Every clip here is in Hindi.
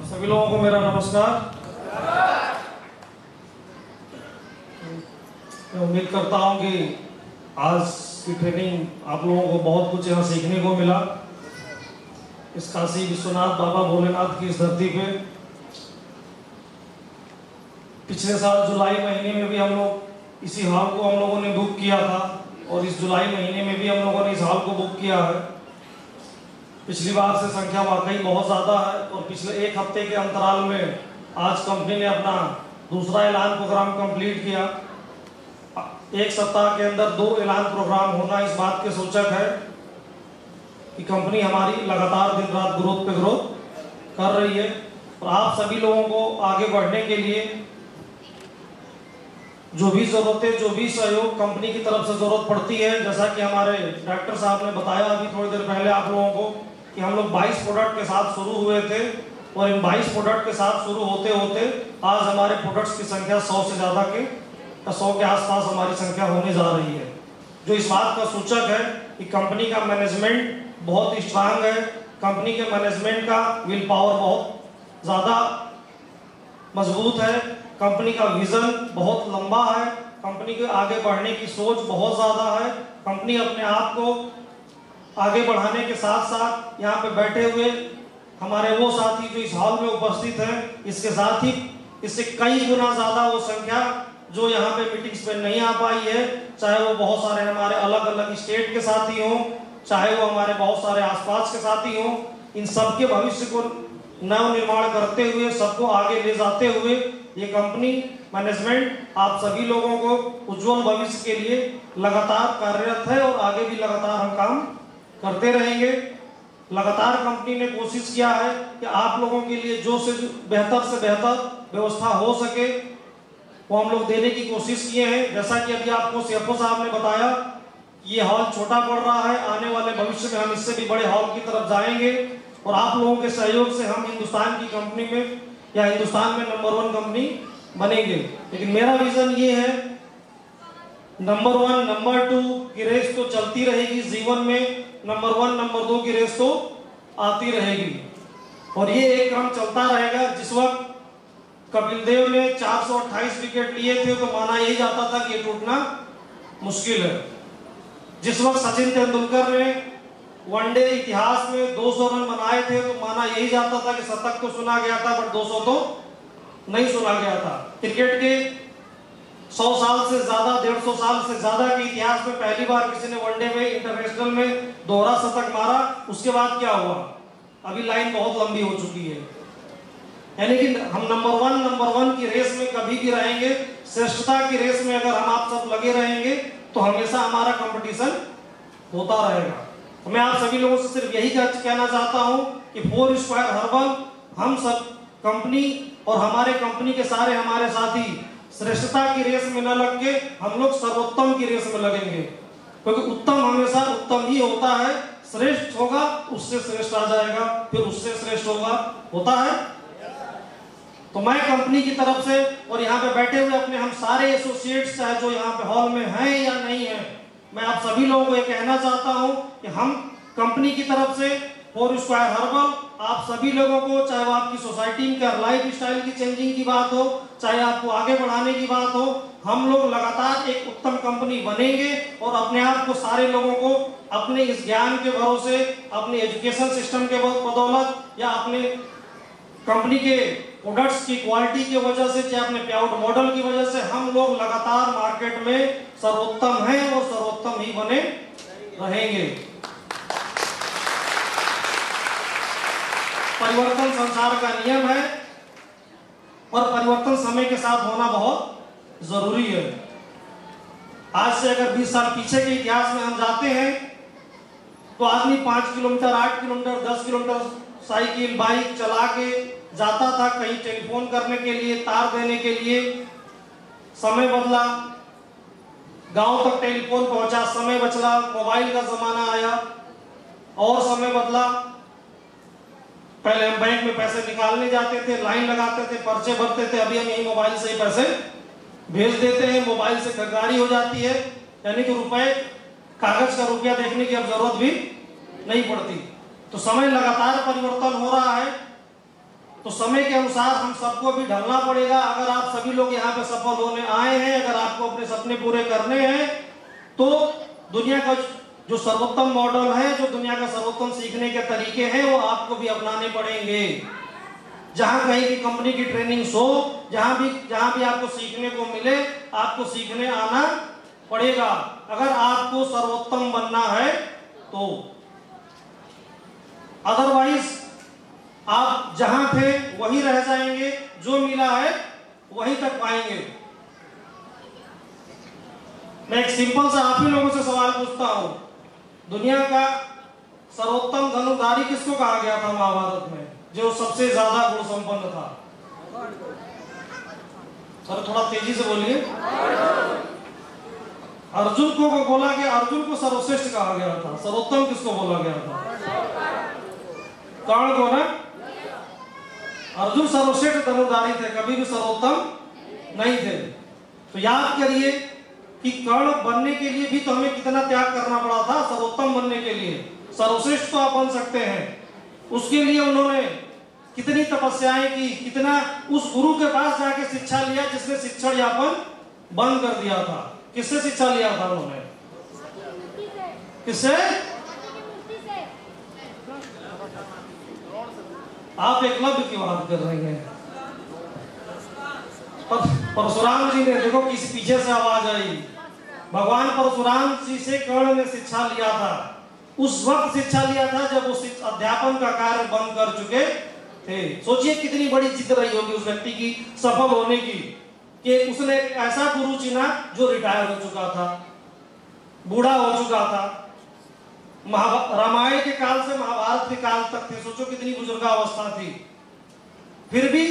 आप सभी लोगों को मेरा नमस्कार। मैं उम्मीद करता हूं कि आज की ट्रेनिंग आप लोगों को बहुत कुछ यहाँ सीखने को मिला। इस काशी विश्वनाथ बाबा भोलेनाथ की इस धरती पे पिछले साल जुलाई महीने में भी हम लोग इसी हॉल को हम लोगों ने बुक किया था और इस जुलाई महीने में भी हम लोगों ने इस हॉल को बुक किया है। पिछली बार से संख्या वाकई बहुत ज़्यादा है और पिछले एक हफ्ते के अंतराल में आज कंपनी ने अपना दूसरा ऐलान प्रोग्राम कंप्लीट किया। एक सप्ताह के अंदर 2 ऐलान प्रोग्राम होना इस बात के सूचक है कि कंपनी हमारी लगातार दिन रात ग्रोथ पे ग्रोथ कर रही है। और आप सभी लोगों को आगे बढ़ने के लिए जो भी ज़रूरतें, जो भी सहयोग कंपनी की तरफ से ज़रूरत पड़ती है, जैसा कि हमारे डॉक्टर साहब ने बताया अभी थोड़ी देर पहले आप लोगों को कि हम लोग 22 प्रोडक्ट के साथ शुरू हुए थे और इन 22 प्रोडक्ट के साथ शुरू होते होते आज हमारे प्रोडक्ट्स की संख्या 100 से ज़्यादा के 100 के आसपास हमारी संख्या होने जा रही है, जो इस बात का सूचक है कि कंपनी का मैनेजमेंट बहुत स्ट्रांग है। कंपनी के मैनेजमेंट का विल पावर बहुत ज़्यादा मजबूत है। कंपनी का विजन बहुत लंबा है। कंपनी के आगे बढ़ने की सोच बहुत ज़्यादा है। कंपनी अपने आप को आगे बढ़ाने के साथ साथ यहाँ पे बैठे हुए हमारे वो साथी जो इस हॉल में उपस्थित हैं, इसके साथ ही इससे कई गुना ज़्यादा वो संख्या जो यहाँ पे मीटिंग्स पे नहीं आ पाई है, चाहे वो बहुत सारे हमारे अलग अलग स्टेट के साथी हों, चाहे वो हमारे बहुत सारे आसपास के साथी हों, इन सबके भविष्य को नव निर्माण करते हुए, सबको आगे ले जाते हुए ये कंपनी मैनेजमेंट आप सभी लोगों को उज्जवल भविष्य के लिए लगातार कार्यरत है और आगे भी लगातार हम काम करते रहेंगे। लगातार कंपनी ने कोशिश किया है कि आप लोगों के लिए जो से बेहतर व्यवस्था हो सके वो हम लोग देने की कोशिश किए हैं। जैसा कि अभी आपको सीएफओ साहब ने बताया, ये हॉल छोटा पड़ रहा है, आने वाले भविष्य में हम इससे भी बड़े हॉल की तरफ जाएंगे और आप लोगों के सहयोग से हम हिंदुस्तान की कंपनी में या हिंदुस्तान में नंबर 1 कंपनी बनेंगे। लेकिन मेरा विजन ये है, नंबर 1 नंबर 2 की रेस तो चलती रहेगी जीवन में, नंबर 1 नंबर 2 की रेस तो आती रहेगी और ये एक क्रम चलता रहेगा। जिस वक्त कपिल देव ने 428 विकेट लिए थे तो माना यही जाता था कि ये टूटना मुश्किल है। जिस वक्त सचिन तेंदुलकर ने वनडे इतिहास में 200 रन बनाए थे तो माना यही जाता था कि शतक तो सुना गया था बट 200 तो नहीं सुना गया था। क्रिकेट के 100 साल से ज्यादा, 150 साल से ज्यादा के इतिहास में पहली बार किसी ने वनडे में, इंटरनेशनल में दोहरा शतक मारा। उसके बाद क्या हुआ? अभी लाइन बहुत लंबी हो चुकी है। यानी कि हम नंबर 1 की रेस में कभी भी रहेंगे। श्रेष्ठता की रेस में अगर हम आप सब लगे रहेंगे तो हमेशा हमारा कंपटीशन होता रहेगा। तो मैं आप सभी लोगों से सिर्फ यही कहना चाहता हूं कि 4 स्क्वायर हर्बल हम सब कंपनी और हमारे कंपनी के सारे हमारे साथी श्रेष्ठता की रेस में न लग के हम लोग सर्वोत्तम की रेस में लगेंगे, क्योंकि उत्तम हमेशा उत्तम ही होता है। श्रेष्ठ होगा उससे श्रेष्ठ आ जाएगा, फिर उससे श्रेष्ठ होता है। तो मैं कंपनी की तरफ से और यहाँ पे बैठे हुए अपने हम सारे एसोसिएट्स चाहे जो यहाँ पे हॉल में हैं या नहीं हैं, मैं आप सभी लोगों को ये कहना चाहता हूँ कि हम कंपनी की तरफ से 4 स्क्वायर हर्बल आप सभी लोगों को, चाहे वो आपकी सोसाइटी का लाइफ स्टाइल की चेंजिंग की बात हो, चाहे आपको आगे बढ़ाने की बात हो, हम लोग लगातार एक उत्तम कंपनी बनेंगे और अपने आप को सारे लोगों को अपने इस ज्ञान के भरोसे, अपने एजुकेशन सिस्टम के बदौलत या अपने कंपनी के प्रोडक्ट्स की क्वालिटी की वजह से, चाहे अपने पेआउट मॉडल की वजह से हम लोग लगातार मार्केट में सर्वोत्तम हैं और सर्वोत्तम ही बने रहेंगे। परिवर्तन संसार का नियम है और परिवर्तन समय के साथ होना बहुत जरूरी है। आज से अगर 20 साल पीछे के इतिहास में हम जाते हैं तो आदमी 5 kilometre, 8 kilometre, 10 kilometre cycle, bike चला के जाता था कहीं टेलीफोन करने के लिए, तार देने के लिए। समय बदला, गांव तक टेलीफोन पहुंचा, समय बचला, मोबाइल का जमाना आया और समय बदला। पहले हम बैंक में पैसे निकालने जाते थे, लाइन लगाते थे, पर्चे भरते थे। अभी हम यही मोबाइल से ही पैसे भेज देते हैं, मोबाइल से खरीदारी हो जाती है। यानी कि रुपए, कागज का रुपया देखने की अब जरूरत भी नहीं पड़ती। तो समय लगातार परिवर्तन हो रहा है। तो समय के अनुसार हम सबको भी ढलना पड़ेगा। अगर आप सभी लोग यहाँ पे सफल होने आए हैं, अगर आपको अपने सपने पूरे करने हैं, तो दुनिया का जो सर्वोत्तम मॉडल है, जो दुनिया का सर्वोत्तम सीखने के तरीके हैं, वो आपको भी अपनाने पड़ेंगे। जहां कहीं भी कंपनी की ट्रेनिंग हो, जहां भी आपको सीखने को मिले, आपको सीखने आना पड़ेगा अगर आपको सर्वोत्तम बनना है तो। अदरवाइज आप जहां थे वहीं रह जाएंगे, जो मिला है वहीं तक पाएंगे। मैं एक सिंपल सा आप ही लोगों से सवाल पूछता हूं, दुनिया का सर्वोत्तम धनुर्धारी किसको कहा गया था महाभारत में, जो सबसे ज्यादा गुण संपन्न था? सर थोड़ा तेजी से बोलिए। अर्जुन को बोला गया, अर्जुन को सर्वश्रेष्ठ कहा गया था। सर्वोत्तम किसको बोला गया था? कर्ण को ना। अर्जुन सर्वश्रेष्ठ धनुर्धारी थे, कभी भी सर्वोत्तम नहीं थे। तो याद करिए कि कर्ण बनने के लिए भी तो हमें कितना त्याग करना पड़ा था सर्वोत्तम बनने के लिए। सर्वश्रेष्ठ तो आप बन सकते हैं, उसके लिए उन्होंने कितनी तपस्याएं की, कितना उस गुरु के पास जाके शिक्षा लिया जिसने शिक्षण यापन बंद कर दिया था। किससे शिक्षा लिया था उन्होंने? किससे? आप एकलव्य की बात कर रहे हैं। परशुराम जी ने, देखो किसी पीछे से आवाज आई, भगवान परशुराम जी से कर्ण ने शिक्षा लिया था। उस वक्त शिक्षा लिया था जब वो अध्यापन का कार्य बंद कर चुके थे। सोचिए कितनी बड़ी जिद रही होगी उस व्यक्ति की सफल होने की, कि उसने एक ऐसा गुरु चुना जो रिटायर हो चुका था, बूढ़ा हो चुका था, रामायण के काल से महाभारत के काल तक थे। सोचो कितनी बुजुर्गावस्था थी, फिर भी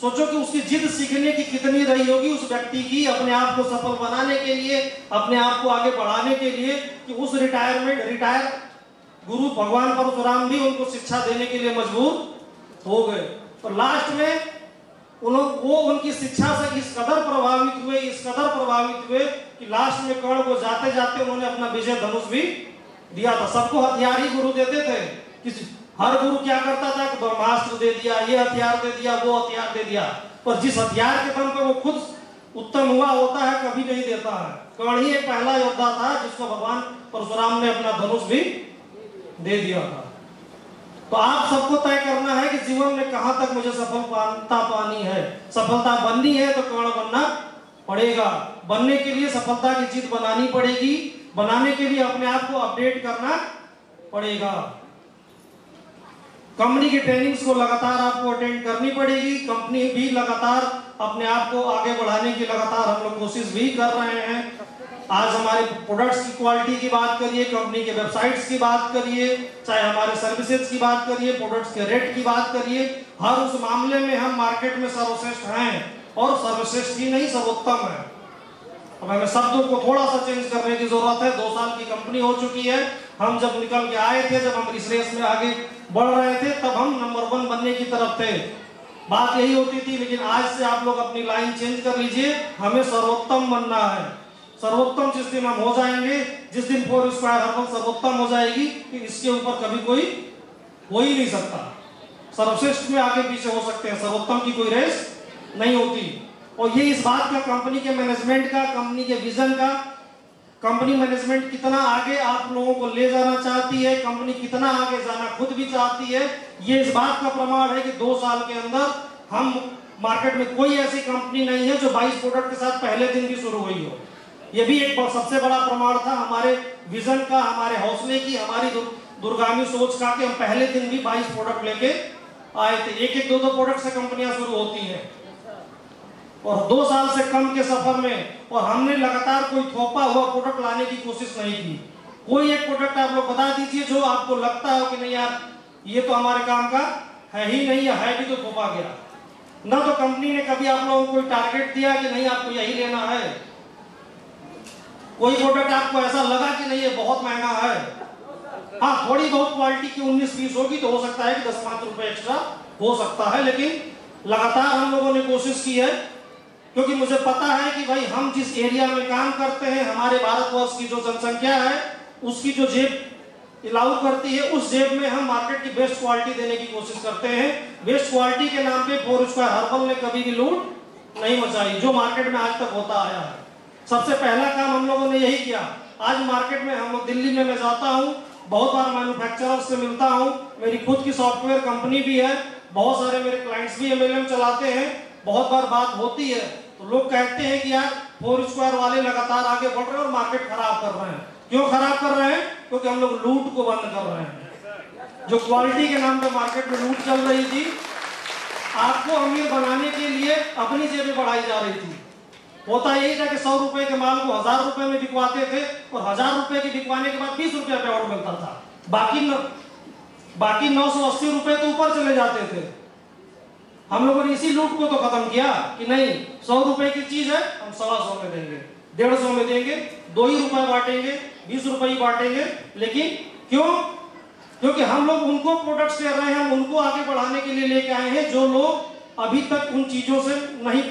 सोचो कि उसकी जिद सीखने की कितनी रही होगी उस व्यक्ति की, अपने आप को सफल बनाने के लिए, अपने आप को आगे बढ़ाने के लिए, कि उस रिटायर गुरु भगवान परशुराम भी उनको शिक्षा देने के लिए मजबूर हो गए। तो लास्ट में वो उनकी शिक्षा से इस कदर प्रभावित हुए कि लास्ट में कर्ण को जाते जाते उन्होंने अपना विजय धनुष भी दिया था। सबको हथियार ही गुरु देते थे। हर गुरु क्या करता था कि ब्रह्मास्त्र दे दिया, ये हथियार दे दिया, वो हथियार दे दिया, पर जिस हथियार के दम पर वो खुद उत्तम हुआ होता है कभी नहीं देता है। कर्ण ही एक पहला योद्धा था जिसको भगवान परशुराम ने अपना धनुष भी दे दिया था। तो आप सबको तय करना है कि जीवन में कहां तक मुझे सफलता पानी है। सफलता बननी है तो कर्ण बनना पड़ेगा। बनने के लिए सफलता की जीत बनानी पड़ेगी, बनाने के लिए अपने आप को अपडेट करना पड़ेगा। कंपनी की ट्रेनिंग्स को लगातार आपको अटेंड करनी पड़ेगी। कंपनी भी लगातार अपने आप को आगे बढ़ाने की लगातार हम लोग कोशिश भी कर रहे हैं। आज हमारे प्रोडक्ट्स की क्वालिटी की बात करिए, कंपनी के वेबसाइट्स की बात करिए, चाहे हमारे सर्विसेज की बात करिए, प्रोडक्ट्स के रेट की बात करिए, हर उस मामले में हम मार्केट में सर्वश्रेष्ठ हैं, और सर्वश्रेष्ठ ही नहीं सर्वोत्तम है। अब हमें शब्दों को थोड़ा सा चेंज करने की जरूरत है। 2 साल की कंपनी हो चुकी है। हम जब निकल के आए थे, जब हम इस रेस में आगे बढ़ रहे थे, तब हम नंबर 1 बनने की तरफ थे, बात यही होती थी। लेकिन आज से आप लोग अपनी लाइन चेंज कर लीजिए, हमें सर्वोत्तम बनना है। सर्वोत्तम जिस दिन हम हो जाएंगे, जिस दिन 4 स्क्वायर हर्बल सर्वोत्तम हो जाएगी, इसके ऊपर कभी कोई हो ही नहीं सकता। सर्वश्रेष्ठ में आगे पीछे हो सकते हैं, सर्वोत्तम की कोई रेस नहीं होती। और ये इस बात का कंपनी के मैनेजमेंट का, कंपनी के विजन का, कंपनी मैनेजमेंट कितना आगे आप लोगों को ले जाना चाहती है, कंपनी कितना आगे जाना खुद भी चाहती है, ये इस बात का प्रमाण है कि 2 साल के अंदर हम मार्केट में कोई ऐसी कंपनी नहीं है जो 22 प्रोडक्ट के साथ पहले दिन भी शुरू हुई हो। ये भी एक सबसे बड़ा प्रमाण था हमारे विजन का, हमारे हौसले की, हमारी दूरगामी सोच का, कि हम पहले दिन भी 22 प्रोडक्ट लेके आए थे। 1-1, 2-2 प्रोडक्ट से कंपनियां शुरू होती हैं, और 2 साल से कम के सफर में, और हमने लगातार कोई थोपा हुआ प्रोडक्ट लाने की कोशिश नहीं की। कोई एक प्रोडक्ट आप लोग बता दीजिए जो आपको लगता है कि नहीं यार ये तो हमारे काम का है ही नहीं, या है भी तो थोपा गया। ना तो कंपनी ने कभी आप लोगों को कोई टारगेट दिया कि नहीं आपको यही लेना है। कोई प्रोडक्ट आपको ऐसा लगा कि नहीं ये बहुत महंगा है, हाँ थोड़ी बहुत क्वालिटी की 19-20 होगी तो हो सकता है कि 10-5 रुपए एक्स्ट्रा हो सकता है, लेकिन लगातार हम लोगों ने कोशिश की है, क्योंकि मुझे पता है कि भाई हम जिस एरिया में काम करते हैं, हमारे भारतवर्ष की जो जनसंख्या है, उसकी जो जेब अलाउ करती है, उस जेब में हम मार्केट की बेस्ट क्वालिटी देने की कोशिश करते हैं। बेस्ट क्वालिटी के नाम पे फोर स्क्वायर हर्बल ने कभी भी लूट नहीं मचाई, जो मार्केट में आज तक होता आया है। सबसे पहला काम हम लोगों ने यही किया। आज मार्केट में हम लोग, दिल्ली में मैं जाता हूँ, बहुत बार मैन्युफैक्चरर्स से मिलता हूँ, मेरी खुद की सॉफ्टवेयर कंपनी भी है, बहुत सारे मेरे क्लाइंट्स भी MLM चलाते हैं। बहुत बार बात होती है तो लोग कहते हैं कि यार फोर स्क्वायर वाले लगातार आगे बढ़ रहे हैं और मार्केट खराब कर रहे हैं। क्यों खराब कर रहे हैं? क्योंकि हम लोग लूट को बंद कर रहे हैं। जो क्वालिटी के नाम पे मार्केट में लूट चल रही थी, आपको अमीर बनाने के लिए अपनी जेबें बढ़ाई जा रही थी। होता यही था कि 100 रुपए के माल को 1000 रुपए में बिकवाते थे और 1000 रुपए के बिकवाने के बाद 20 रुपए पे और मिलता था, बाकी 980 रुपए तो ऊपर चले जाते थे। हम लोगों ने इसी लूट को तो खत्म किया कि नहीं, 100 रुपए की चीज है हम 125 में देंगे, 150 में देंगे, 2 ही रुपए बांटेंगे, 20 रुपए ही बांटेंगे। लेकिन क्यों? क्योंकि हम लोग उनको प्रोडक्ट्स दे रहे हैं, हम उनको आगे बढ़ाने के लिए लेके आए हैं जो लोग अभी तक उन चीजों से नहीं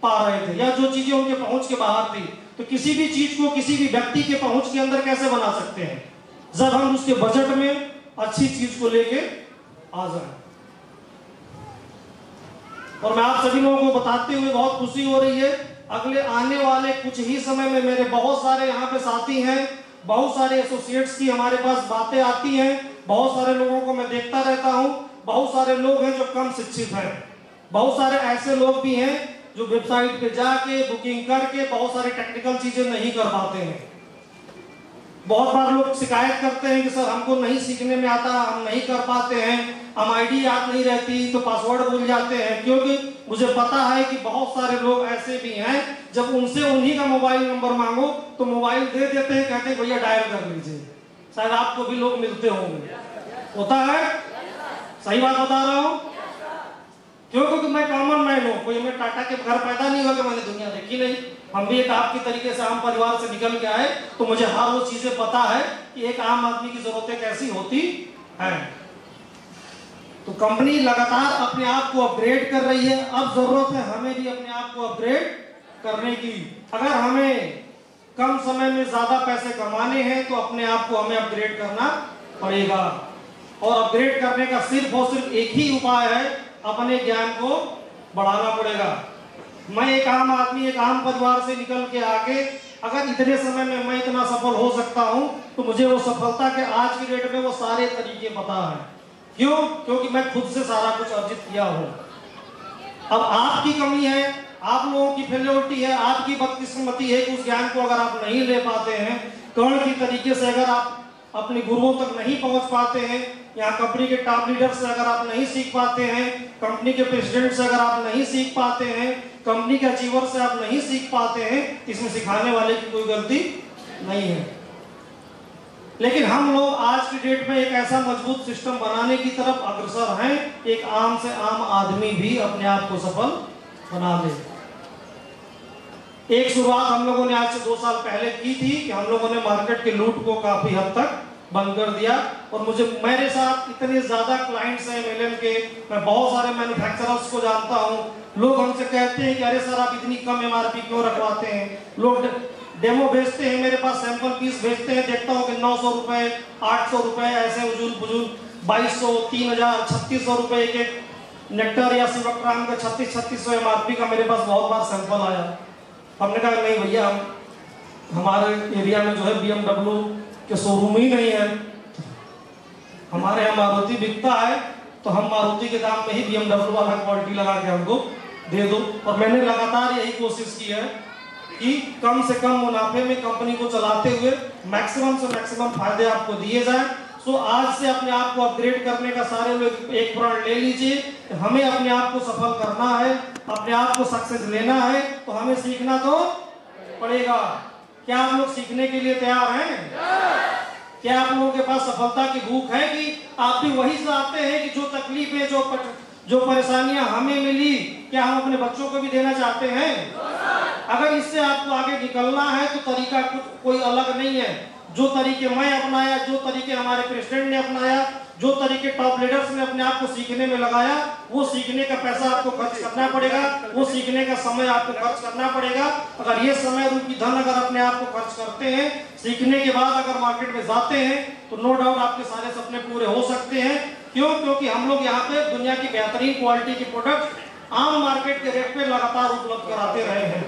पा रहे थे, या जो चीजें उनके पहुंच के बाहर थी। तो किसी भी चीज को किसी भी व्यक्ति के पहुंच के अंदर कैसे बना सकते हैं? जब हम उसके बजट में अच्छी चीज को लेके आ जाए। और मैं आप सभी लोगों को बताते हुए बहुत खुशी हो रही है, अगले आने वाले कुछ ही समय में मेरे बहुत सारे यहाँ पे साथी हैं, बहुत सारे एसोसिएट्स की हमारे पास बातें आती हैं, बहुत सारे लोगों को मैं देखता रहता हूँ। बहुत सारे लोग हैं जो कम शिक्षित हैं, बहुत सारे ऐसे लोग भी हैं जो वेबसाइट पे जाके बुकिंग करके बहुत सारे टेक्निकल चीजें नहीं कर पाते हैं। बहुत बार लोग शिकायत करते हैं कि सर हमको नहीं सीखने में आता, हम नहीं कर पाते हैं, हम आईडी याद नहीं रहती तो पासवर्ड भूल जाते हैं। क्योंकि मुझे पता है कि बहुत सारे लोग ऐसे भी हैं, जब उनसे उन्हीं का मोबाइल नंबर मांगो तो मोबाइल दे देते हैं, कहते हैं भैया डायल कर लीजिए। शायद आपको भी लोग मिलते होंगे, होता है, सही बात बता रहा हूँ। क्यों? क्योंकि मैं कॉमन मैन हूँ, कोई मैं टाटा के घर पैदा नहीं हुआ कि मैंने दुनिया देखी नहीं। हम भी एक आपकी तरीके से आम परिवार से निकल के आए, तो मुझे हर वो चीजें पता है कि एक आम आदमी की जरूरतें कैसी होती हैं। तो कंपनी लगातार अपने आप को अपग्रेड कर रही है। अब जरूरत है हमें भी अपने आप को अपग्रेड करने की। अगर हमें कम समय में ज्यादा पैसे कमाने हैं तो अपने आप को हमें अपग्रेड करना पड़ेगा। और अपग्रेड करने का सिर्फ और सिर्फ एक ही उपाय है, अपने ज्ञान को बढ़ाना पड़ेगा। मैं एक आम आदमी, एक आम परिवार से निकल के आके अगर इतने समय में मैं इतना सफल हो सकता हूं तो मुझे वो सफलता के आज की डेट में वो सारे तरीके पता है। क्यों? क्योंकि मैं खुद से सारा कुछ अर्जित किया हूं। अब आपकी कमी है, आप लोगों की फेलियोरिटी है, आपकी बदकिस्मती है कि उस ज्ञान को अगर आप नहीं ले पाते हैं, कर्ण की तरीके से अगर आप अपने गुरुओं तक नहीं पहुंच पाते हैं, यहाँ कंपनी के टॉप लीडर से अगर आप नहीं सीख पाते हैं, कंपनी के प्रेसिडेंट से अगर आप नहीं सीख पाते हैं, कंपनी के अचीवर से आप नहीं सीख पाते हैं, इसमें सिखाने वाले की कोई गलती नहीं है। लेकिन हम लोग आज की डेट में एक ऐसा मजबूत सिस्टम बनाने की तरफ अग्रसर हैं, एक आम से आम आदमी भी अपने आप को सफल बना ले। एक शुरुआत हम लोगों ने आज से 2 साल पहले की थी कि हम लोगों ने मार्केट के लूट को काफी हद तक बंद कर दिया। और मेरे साथ इतने ज्यादा क्लाइंट्स हैं MLM के, मैं बहुत सारे मैन्युफैक्चरर्स को जानता हूं। लोग हमसे कहते हैं कि अरे सर आप इतनी कम MRP क्यों रखवाते हैं। लोग डेमो भेजते हैं, मेरे पास सैंपल पीस भेजते हैं, देखता हूँ कि 900 रुपए, 800 रुपए, ऐसे उजूल बुजूल 2200, 3000, 3600 रुपए के नेक्टर या सिवक्ट्राम का 3600 MRP का मेरे पास बहुत बार सैंपल आया। हमने कहा नहीं भैया, हमारे एरिया में जो है BMW के शोरूम ही नहीं है, हमारे यहाँ मारुति बिकता है तो हम मारुति के दाम में ही BMW वाला क्वालिटी लगा के हमको दे दो। और मैंने लगातार यही कोशिश की है कि कम से कम मुनाफे में कंपनी को चलाते हुए मैक्सिमम से मैक्सिमम फायदे आपको दिए जाए। सो आज से अपने आप को अपग्रेड करने का सारे लोग एक प्रण ले लीजिए। हमें अपने आप को सफल करना है, अपने आप को सक्सेस लेना है, तो हमें सीखना तो पड़ेगा। क्या आप लोग सीखने के लिए तैयार हैं? क्या आप लोगों के पास सफलता की भूख है कि आप भी वही चाहते हैं कि जो तकलीफें, जो परेशानियां हमें मिली, क्या हम अपने बच्चों को भी देना चाहते हैं? अगर इससे आपको आगे निकलना है तो तरीका कुछ कोई अलग नहीं है। जो तरीके मैं अपनाया, जो तरीके हमारे प्रेसिडेंट ने अपनाया, जो तरीके टॉप लीडर्स ने अपने आप को सीखने में लगाया, वो सीखने का पैसा आपको खर्च करना पड़ेगा, वो सीखने का समय आपको खर्च करना पड़ेगा। अगर ये समय रूपी धन अगर अपने आप को खर्च करते हैं, सीखने के बाद अगर मार्केट में जाते हैं, तो नो डाउट आपके सारे सपने पूरे हो सकते हैं। क्यों? क्योंकि हम लोग यहाँ पे दुनिया की बेहतरीन क्वालिटी की प्रोडक्ट आम मार्केट के रेट पे लगातार उपलब्ध कराते रहे हैं।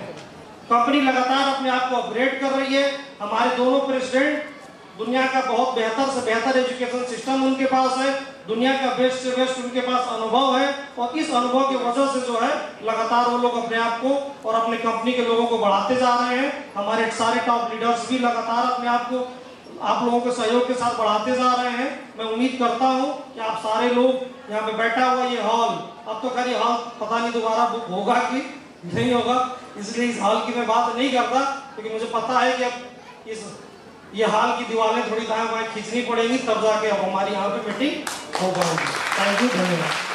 कंपनी लगातार अपने आप को अपग्रेड कर रही है। हमारे दोनों प्रेसिडेंट, दुनिया का बहुत बेहतर से बेहतर एजुकेशन सिस्टम उनके पास है, दुनिया का बेस्ट से बेस्ट उनके पास अनुभव है, और इस अनुभव की वजह से जो है लगातार वो लोग अपने आप को और अपने कंपनी के लोगों को बढ़ाते जा रहे हैं। हमारे सारे टॉप लीडर्स भी लगातार अपने आप को आप लोगों के सहयोग के साथ बढ़ाते जा रहे हैं। मैं उम्मीद करता हूं कि आप सारे लोग यहाँ पे बैठा हुआ ये हॉल, अब तो खैर हॉल पता नहीं दोबारा बुक होगा कि नहीं होगा, इसलिए इस हॉल की मैं बात नहीं करता, क्योंकि मुझे पता है कि अब ये हाल की दीवारें थोड़ी दाएं बाएं खींचनी पड़ेगी, तब जाके अब हमारी यहाँ पे मीटिंग हो पाएगी। थैंक यू, धन्यवाद।